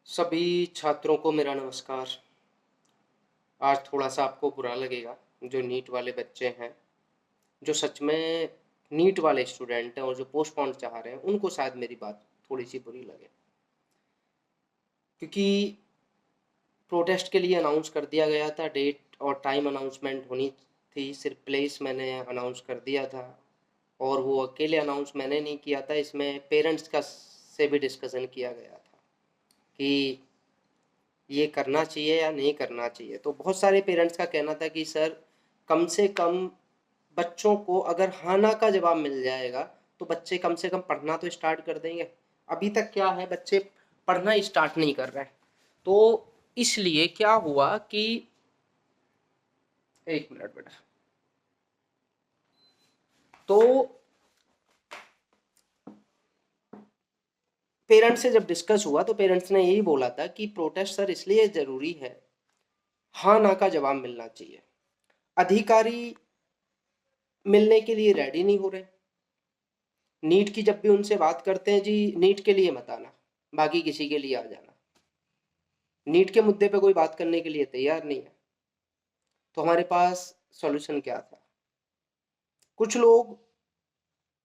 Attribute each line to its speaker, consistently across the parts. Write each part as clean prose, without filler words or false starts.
Speaker 1: सभी छात्रों को मेरा नमस्कार। आज थोड़ा सा आपको बुरा लगेगा, जो नीट वाले बच्चे हैं, जो सच में नीट वाले स्टूडेंट हैं और जो पोस्टपोन चाह रहे हैं, उनको शायद मेरी बात थोड़ी सी बुरी लगे, क्योंकि प्रोटेस्ट के लिए अनाउंस कर दिया गया था। डेट और टाइम अनाउंसमेंट होनी थी, सिर्फ प्लेस मैंने अनाउंस कर दिया था और वो अकेले अनाउंस मैंने नहीं किया था, इसमें पेरेंट्स का से भी डिस्कशन किया गया था कि ये करना चाहिए या नहीं करना चाहिए। तो बहुत सारे पेरेंट्स का कहना था कि सर, कम से कम बच्चों को अगर हाँ ना का जवाब मिल जाएगा तो बच्चे कम से कम पढ़ना तो स्टार्ट कर देंगे। अभी तक क्या है, बच्चे पढ़ना स्टार्ट नहीं कर रहे हैं। तो इसलिए क्या हुआ कि एक मिनट बेटा। तो पेरेंट्स से जब डिस्कस हुआ तो पेरेंट्स ने यही बोला था कि प्रोटेस्ट सर इसलिए ज़रूरी है, हाँ ना का जवाब मिलना चाहिए। अधिकारी मिलने के लिए रेडी नहीं हो रहे। नीट की जब भी उनसे बात करते हैं, जी नीट के लिए मत आना, बाकी किसी के लिए आ जाना। नीट के मुद्दे पे कोई बात करने के लिए तैयार नहीं है। तो हमारे पास सॉल्यूशन क्या था? कुछ लोग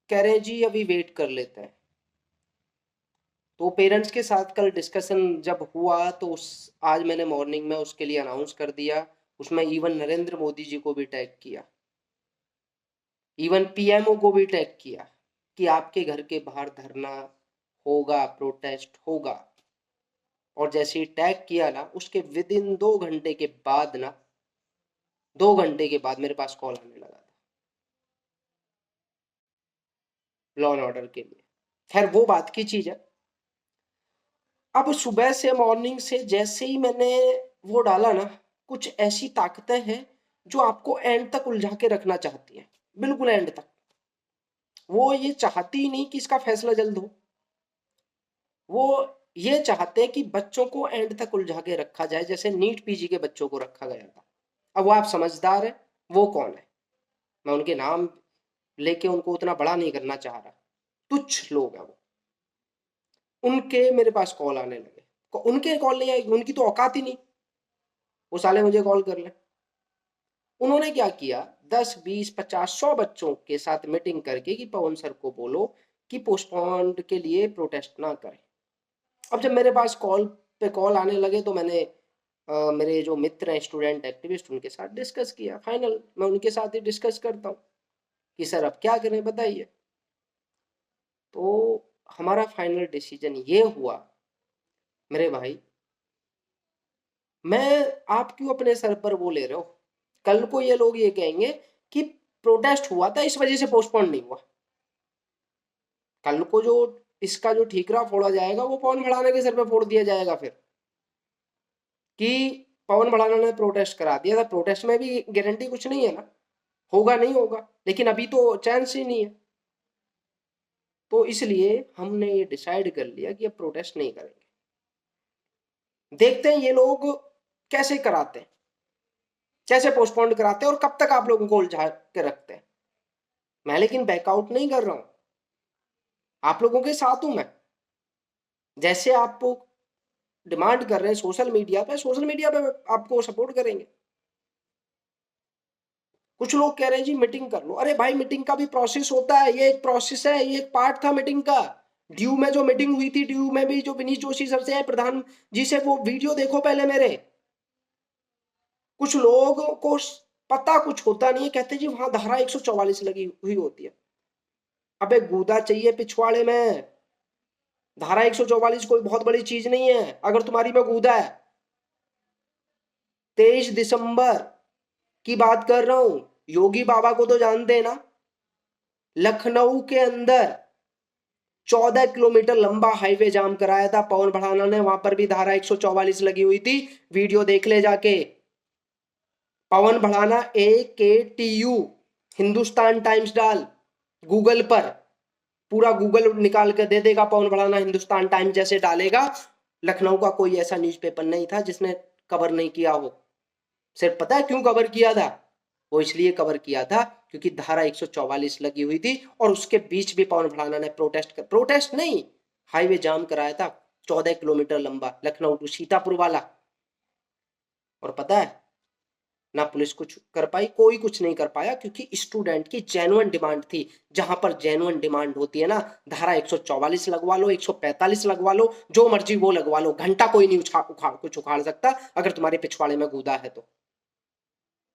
Speaker 1: कह रहे हैं जी अभी वेट कर लेते हैं। तो पेरेंट्स के साथ कल डिस्कशन जब हुआ तो आज मैंने मॉर्निंग में उसके लिए अनाउंस कर दिया। उसमें इवन नरेंद्र मोदी जी को भी टैग किया, इवन पीएमओ को भी टैग किया कि आपके घर के बाहर धरना होगा, प्रोटेस्ट होगा। और जैसे ही टैग किया ना, उसके विद इन 2 घंटे के बाद ना, 2 घंटे के बाद मेरे पास कॉल आने लगा था लॉ एंड ऑर्डर के लिए। खैर वो बात की चीज है। अब सुबह से मॉर्निंग से जैसे ही मैंने वो डाला ना, कुछ ऐसी ताकतें हैं जो आपको एंड तक उलझा के रखना चाहती हैं, बिल्कुल एंड तक। वो ये चाहती ही नहीं कि इसका फैसला जल्द हो, वो ये चाहते हैं कि बच्चों को एंड तक उलझा के रखा जाए, जैसे नीट पीजी के बच्चों को रखा गया था। अब वो आप समझदार हैं, वो कौन है? मैं उनके नाम लेके उनको उतना बड़ा नहीं करना चाह रहा, तुच्छ लोग हैं वो। उनके मेरे पास कॉल आने लगे। उनके कॉल नहीं आएगी, उनकी तो औकात ही नहीं, वो साले मुझे कॉल कर ले। उन्होंने क्या किया, 10 20 50 100 बच्चों के साथ मीटिंग करके कि पवन सर को बोलो कि पोस्टपोन के लिए प्रोटेस्ट ना करें। अब जब मेरे पास कॉल पे कॉल आने लगे तो मैंने मेरे जो मित्र हैं स्टूडेंट एक्टिविस्ट, उनके साथ डिस्कस किया। फाइनल मैं उनके साथ ही डिस्कस करता हूँ कि सर अब क्या करें बताइए। तो हमारा फाइनल डिसीजन ये हुआ, मेरे भाई, मैं आप क्यों अपने सर पर वो ले रहे हो? कल को ये लोग ये कहेंगे कि प्रोटेस्ट हुआ था इस वजह से पोस्टपोन नहीं हुआ। कल को जो इसका जो ठीकरा फोड़ा जाएगा वो पवन भड़ाना के सर पे फोड़ दिया जाएगा फिर, कि पवन भड़ाना ने प्रोटेस्ट करा दिया था। प्रोटेस्ट में भी गारंटी कुछ नहीं है ना, होगा नहीं होगा, लेकिन अभी तो चांस ही नहीं है। तो इसलिए हमने ये डिसाइड कर लिया कि अब प्रोटेस्ट नहीं करेंगे। देखते हैं ये लोग कैसे कराते हैं, कैसे पोस्टपोन कराते हैं और कब तक आप लोगों को उलझा के रखते हैं। मैं लेकिन बैकआउट नहीं कर रहा हूं, आप लोगों के साथ हूं मैं। जैसे आप डिमांड कर रहे हैं सोशल मीडिया पे, सोशल मीडिया पे आपको सपोर्ट करेंगे। कुछ लोग कह रहे हैं जी मीटिंग कर लो। अरे भाई, मीटिंग का भी प्रोसेस होता है, ये एक प्रोसेस है, ये एक पार्ट था मीटिंग का। ड्यू में जो मीटिंग हुई थी, ड्यू में भी जो विनीत जोशी सर से प्रधान जी से, वो वीडियो देखो पहले मेरे। कुछ लोगों को पता कुछ होता नहीं है, कहते जी वहां धारा 144 लगी हुई होती है। अबे गूदा चाहिए पिछवाड़े में, धारा 144 कोई बहुत बड़ी चीज नहीं है अगर तुम्हारी में गूदा है। 23 दिसंबर की बात कर रहा हूं, योगी बाबा को तो जानते हैं ना। लखनऊ के अंदर 14 किलोमीटर लंबा हाईवे जाम कराया था पवन भड़ाना ने, वहां पर भी धारा 144 लगी हुई थी। वीडियो देख ले जाके। पवन भड़ाना AKTU, हिंदुस्तान टाइम्स डाल गूगल पर, पूरा गूगल निकाल कर दे देगा। पवन भड़ाना हिंदुस्तान टाइम्स जैसे डालेगा, लखनऊ का कोई ऐसा न्यूज़पेपर नहीं था जिसने कवर नहीं किया हो। सिर्फ पता है क्यों कवर किया था? वो इसलिए कवर किया था क्योंकि धारा 144 लगी हुई थी और उसके बीच भी पवन भड़ाना ने प्रोटेस्ट नहीं, हाईवे जाम कराया था। 14 किलोमीटर लंबा, लखनऊ टू सीतापुर वाला। और पता है ना पुलिस कुछ कर पाई, कोई कुछ नहीं कर पाया, क्योंकि स्टूडेंट की जेन्युइन डिमांड थी। जहां पर जेन्युइन डिमांड होती है ना, धारा 144 लगवा लो, 145 लगवा लो, जो मर्जी वो लगवा लो, घंटा कोई नहीं कुछ उखाड़ सकता अगर तुम्हारे पिछवाड़े में कूदा है तो।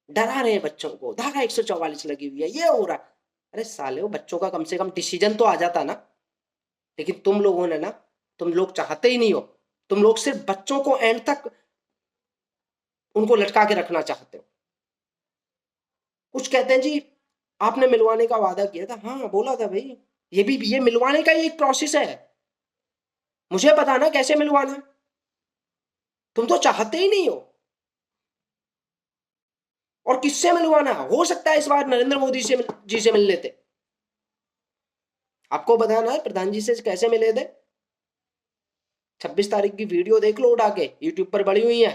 Speaker 1: डरा रहे हैं बच्चों को, धारा 144 लगी हुई है, ये हो रहा। अरे साले, वो बच्चों का कम से कम डिसीजन तो आ जाता ना। लेकिन तुम लोगों ने ना, तुम लोग चाहते ही नहीं हो, तुम लोग सिर्फ बच्चों को एंड तक उनको लटका के रखना चाहते हो। कुछ कहते हैं जी आपने मिलवाने का वादा किया था, हाँ बोला था भाई, ये मिलवाने का ही एक प्रोसेस है। मुझे पता ना कैसे मिलवाना, तुम तो चाहते ही नहीं हो। और किससे मिलवाना, हो सकता है इस बार नरेंद्र मोदी जी से मिल लेते। आपको बताना है प्रधान जी से कैसे मिले थे। 26 तारीख की वीडियो देख लो उठा के, यूट्यूब पर बड़ी हुई है।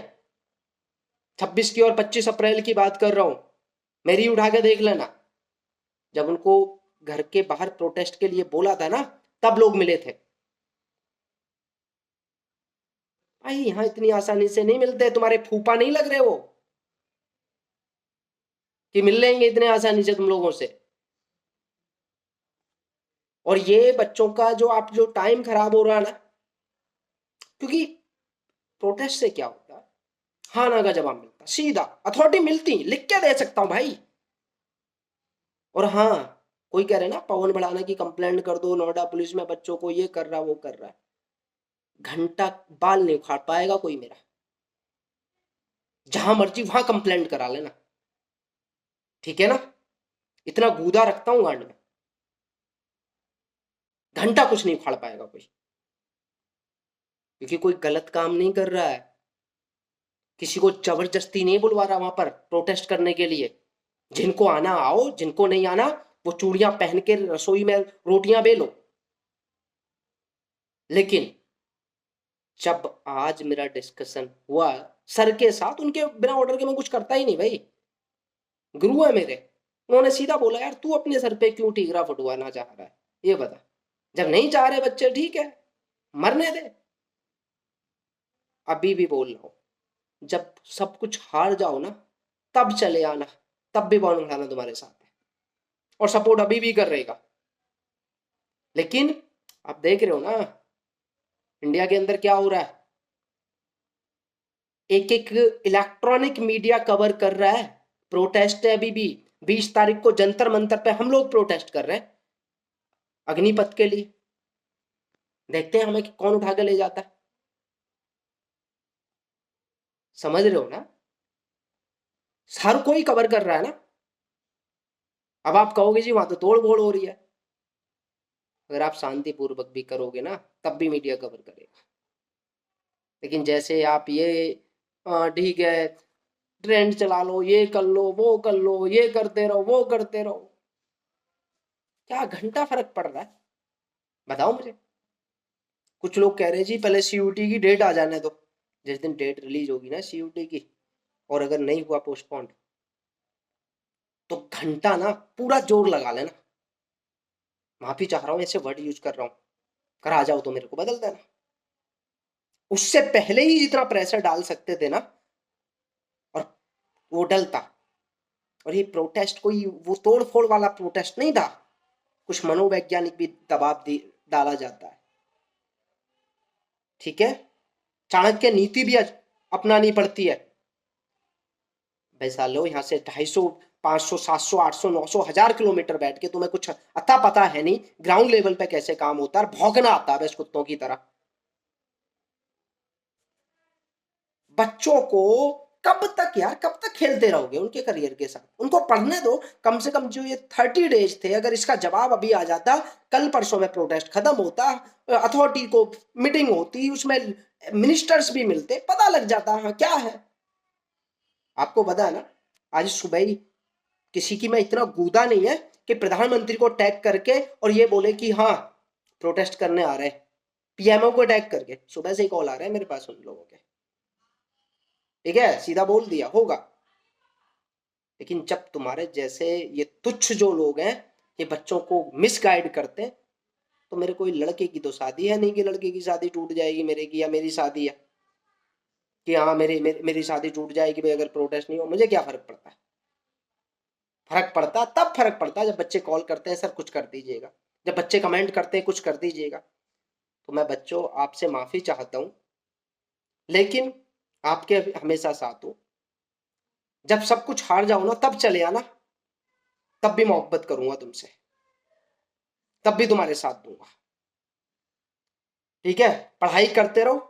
Speaker 1: 26 की और 25 अप्रैल की बात कर रहा हूं, मेरी उठा के देख लेना। जब उनको घर के बाहर प्रोटेस्ट के लिए बोला था ना, तब लोग मिले थे। भाई यहां इतनी आसानी से नहीं मिलते, तुम्हारे फूफा नहीं लग रहे वो कि मिल लेंगे इतने आसानी से तुम लोगों से। और ये बच्चों का जो टाइम खराब हो रहा है ना, क्योंकि प्रोटेस्ट से क्या होता है, हाँ ना का जवाब मिलता सीधा, अथॉरिटी मिलती, लिख के दे सकता हूं भाई। और हाँ, कोई कह रहे ना पवन बढ़ाने की कंप्लेंट कर दो, नोएडा पुलिस में बच्चों को ये कर रहा वो कर रहा है, घंटा बाल नहीं उखाड़ पाएगा कोई मेरा। जहां मर्जी वहां कंप्लेंट करा लेना, ठीक है ना। इतना गूदा रखता हूं गांड में, घंटा कुछ नहीं उखाड़ पाएगा कोई, क्योंकि कोई गलत काम नहीं कर रहा है, किसी को जबरदस्ती नहीं बुलवा रहा वहां पर प्रोटेस्ट करने के लिए। जिनको आना आओ, जिनको नहीं आना वो चूड़ियां पहन के रसोई में रोटियां बेलो। लेकिन जब आज मेरा डिस्कशन हुआ सर के साथ, उनके बिना ऑर्डर के मैं कुछ करता ही नहीं भाई, गुरु है मेरे। उन्होंने सीधा बोला यार तू अपने सर पे क्यों ठीकरा फुटवाना चाह रहा है, ये बता। जब नहीं चाह रहे बच्चे, ठीक है मरने दे। अभी भी बोल रहा हूं, जब सब कुछ हार जाओ ना, तब चले आना, तब भी बॉन्ड उठाना तुम्हारे साथ है, और सपोर्ट अभी भी कर रहेगा। लेकिन आप देख रहे हो ना इंडिया के अंदर क्या हो रहा है, एक एक इलेक्ट्रॉनिक मीडिया कवर कर रहा है। प्रोटेस्ट है अभी भी, 20 तारीख को जंतर मंतर पे हम लोग प्रोटेस्ट कर रहे हैं अग्निपथ के लिए। देखते हैं हमें कौन उठा के ले जाता है, समझ रहे हो ना। हर कोई कवर कर रहा है ना। अब आप कहोगे जी वहां तो तोड़ फोड़ हो रही है, अगर आप शांतिपूर्वक भी करोगे ना तब भी मीडिया कवर करेगा। लेकिन जैसे आप ये ठीक है ट्रेंड चला लो, ये कर लो वो कर लो, ये करते रहो वो करते रहो, क्या घंटा फर्क पड़ रहा है बताओ मुझे। कुछ लोग कह रहे हैं जी पहले सीयूटी की डेट आ जाने दो, जिस दिन डेट रिलीज होगी ना सीयूटी की, और अगर नहीं हुआ पोस्टपोन, तो घंटा ना पूरा जोर लगा लेना। माफी चाह रहा हूं ऐसे वर्ड यूज कर रहा हूं, करा जाओ तो मेरे को बदल देना। उससे पहले ही जितना प्रेशर डाल सकते थे ना, और वो डलता। और ये प्रोटेस्ट कोई वो तोड़ फोड़ वाला प्रोटेस्ट नहीं था, कुछ मनोवैज्ञानिक भी दबाव डाला जाता है, ठीक है। चाणक्य नीति भी अपनानी पड़ती है। वैसा लो यहाँ से 250 500 700 800 900 1000 किलोमीटर बैठ के तुम्हें कुछ अता पता है नहीं ग्राउंड लेवल पे कैसे काम होता है, भौंकना आता है बस कुत्तों की तरह। बच्चों को कब तक यार, कब तक खेलते रहोगे उनके करियर के साथ, उनको पढ़ने दो कम से कम। जो ये 30 डेज थे, अगर इसका जवाब अभी आ जाता, कल परसों में प्रोटेस्ट खत्म होता, अथॉरिटी को मीटिंग होती, उसमें मिनिस्टर्स भी मिलते, पता लग जाता हाँ क्या है। आपको पता है ना, आज सुबह ही किसी की मैं इतना गूदा नहीं है कि प्रधानमंत्री को टैग करके और ये बोले कि हाँ प्रोटेस्ट करने आ रहे हैं, पीएमओ को टैग करके सुबह से ही कॉल आ रहा है मेरे पास उन लोगों के, ठीक है सीधा बोल दिया होगा। लेकिन जब तुम्हारे जैसे ये तुच्छ जो लोग हैं, ये बच्चों को मिसगाइड करते हैं, तो मेरे कोई लड़के की तो शादी है नहीं कि लड़के की शादी टूट जाएगी मेरे की, या मेरी शादी है कि हाँ मेरी शादी टूट जाएगी भाई अगर प्रोटेस्ट नहीं हो। मुझे क्या फर्क पड़ता है? फर्क पड़ता तब फर्क पड़ता है जब बच्चे कॉल करते हैं सर कुछ कर दीजिएगा, जब बच्चे कमेंट करते हैं कुछ कर दीजिएगा। तो मैं बच्चों आपसे माफी चाहता हूं, लेकिन आपके हमेशा साथ हूं। जब सब कुछ हार जाओ ना तब चले आना, तब भी मोहब्बत करूंगा तुमसे, तब भी तुम्हारे साथ दूंगा। ठीक है? पढ़ाई करते रहो,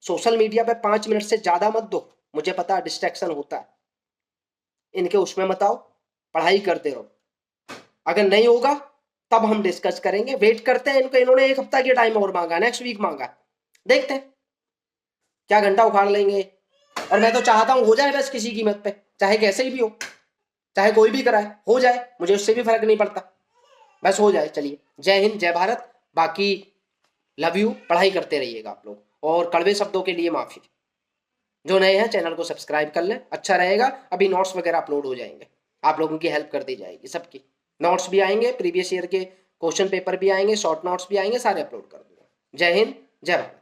Speaker 1: सोशल मीडिया पे 5 मिनट से ज्यादा मत दो, मुझे पता है डिस्ट्रैक्शन होता है, इनके उसमें मत आओ, पढ़ाई करते रहो। अगर नहीं होगा तब हम डिस्कस करेंगे, वेट करते हैं इनको, इन्होंने 1 हफ्ता की टाइम और मांगा, नेक्स्ट वीक मांगा, देखते हैं क्या घंटा उखाड़ लेंगे। और मैं तो चाहता हूं हो जाए बस किसी कीमत पे, चाहे कैसे ही भी हो, चाहे कोई भी कराए, हो जाए, मुझे उससे भी फर्क नहीं पड़ता, बस हो जाए। चलिए, जय हिंद, जय भारत। बाकी लव यू, पढ़ाई करते रहिएगा आप लोग, और कड़वे शब्दों के लिए माफी। जो नए हैं चैनल को सब्सक्राइब कर लें, अच्छा रहेगा। अभी नोट्स वगैरह अपलोड हो जाएंगे, आप लोगों की हेल्प कर दी जाएगी, सबकी नोट्स भी आएंगे, प्रीवियस ईयर के क्वेश्चन पेपर भी आएंगे, शॉर्ट नोट्स भी आएंगे, सारे अपलोड कर दूंगा। जय हिंद, जय भारत।